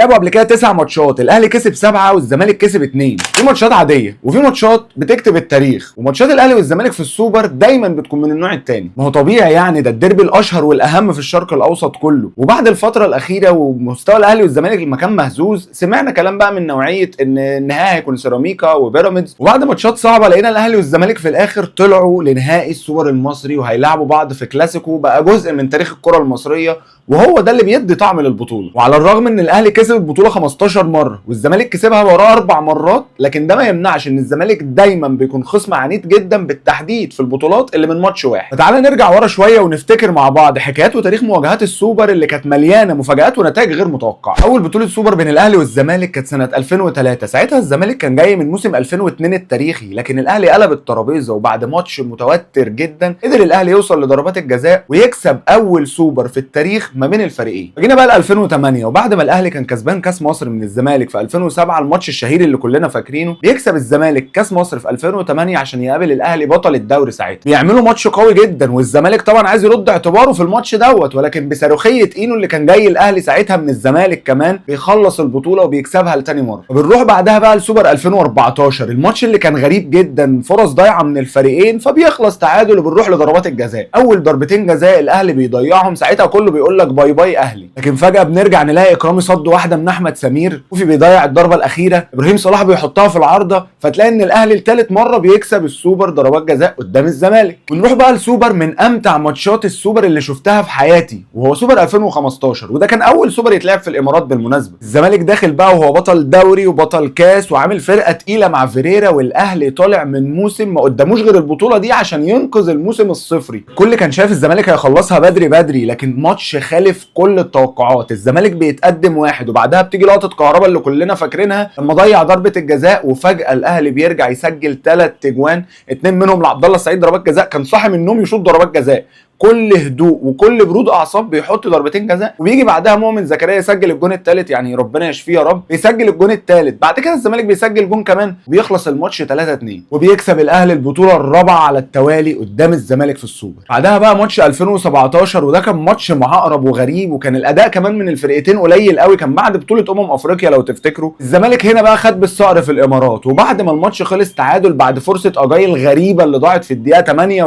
لعبوا قبل كده 9 ماتشات، الاهلي كسب 7 والزمالك كسب 2. في ماتشات عاديه وفي ماتشات بتكتب التاريخ، وماتشات الاهلي والزمالك في السوبر دايما بتكون من النوع الثاني. ما هو طبيعي يعني، ده الديربي الاشهر والاهم في الشرق الاوسط كله. وبعد الفتره الاخيره ومستوى الاهلي والزمالك لما كان مهزوز، سمعنا كلام بقى من نوعيه ان النهائي هيكون سيراميكا وبيراميدز. وبعد ماتشات صعبه لقينا الاهلي والزمالك في الاخر طلعوا لنهائي السوبر المصري، وهيلعبوا بعض في كلاسيكو بقى جزء من تاريخ الكره المصريه، وهو ده اللي بيدي طعم للبطوله. وعلى الرغم ان الاهلي كسب البطوله 15 مره والزمالك كسبها وراه 4 مرات، لكن ده ما يمنعش ان الزمالك دايما بيكون خصم عنيد جدا بالتحديد في البطولات اللي من ماتش واحد. فتعالى نرجع ورا شويه ونفتكر مع بعض حكايات وتاريخ مواجهات السوبر اللي كانت مليانه مفاجآت ونتائج غير متوقعه. اول بطوله سوبر بين الاهلي والزمالك كانت سنه 2003. ساعتها الزمالك كان جاي من موسم 2002 التاريخي، لكن الاهلي قلب الترابيزه، وبعد ماتش متوتر جدا قدر الاهلي يوصل لضربات الجزاء ويكسب اول سوبر في التاريخ ما بين الفريقين. جينا بقى ل 2008، وبعد ما الاهلي كان كسبان كاس مصر من الزمالك في 2007 الماتش الشهير اللي كلنا فاكرينه، بيكسب الزمالك كاس مصر في 2008 عشان يقابل الاهلي بطل الدوري. ساعتها بيعملوا ماتش قوي جدا، والزمالك طبعا عايز يرد اعتباره في الماتش دوت، ولكن بصاروخيه اينو اللي كان جاي الاهلي ساعتها من الزمالك كمان بيخلص البطوله وبيكسبها لتاني مره. وبنروح بعدها بقى لسوبر 2014، الماتش اللي كان غريب جدا، فرص ضايعه من الفريقين فبيخلص تعادل، وبنروح لضربات الجزاء. اول ضربتين جزاء الاهلي بيضيعهم، ساعتها كله بيقول لك باي باي اهلي، لكن فجاه بنرجع نلاقي اكرامي صد واحده من احمد سمير، وفي بيضيع الضربه الاخيره، ابراهيم صلاح بيحطها في العارضه، فتلاقي ان الاهلي لثالث مره بيكسب السوبر ضربات جزاء قدام الزمالك. ونروح بقى لسوبر من امتع ماتشات السوبر اللي شفتها في حياتي، وهو سوبر 2015، وده كان اول سوبر يتلعب في الامارات بالمناسبه. الزمالك داخل بقى وهو بطل دوري وبطل كاس وعامل فرقه تقيله مع فيريرا، والاهلي طالع من موسم ما قداموش غير البطوله دي عشان ينقذ الموسم الصفري. الكل كان شايف الزمالك هيخلصها بدري، لكن ماتش خالف كل التوقعات. الزمالك بيتقدم 1 وبعدها بتيجي لقطه كهربا اللي كلنا فاكرينها لما ضيع ضربه الجزاء، وفجاه الاهلي بيرجع يسجل 3 تجوان، 2 منهم لعبد الله السعيد ضربات جزاء، كان صاحي من النوم يشوط ضربات جزاء كل هدوء وكل برود اعصاب، بيحط ضربتين جزاء، وبيجي بعدها مؤمن زكريا يسجل الجون الثالث، يعني ربنا يشفيه يا رب، بيسجل الجون الثالث. بعد كده الزمالك بيسجل جون كمان وبيخلص الماتش 3-2، وبيكسب الاهلي البطوله الرابعه على التوالي قدام الزمالك في السوبر. بعدها بقى ماتش 2017، وده كان ماتش معقرب وغريب، وكان الاداء كمان من الفرقتين قليل قوي، كان بعد بطوله افريقيا لو تفتكروا. الزمالك هنا بقى خد بالصقر في الامارات، وبعد ما الماتش خلص تعادل بعد فرصه اجايل غريبه اللي ضاعت في الدقيقه 88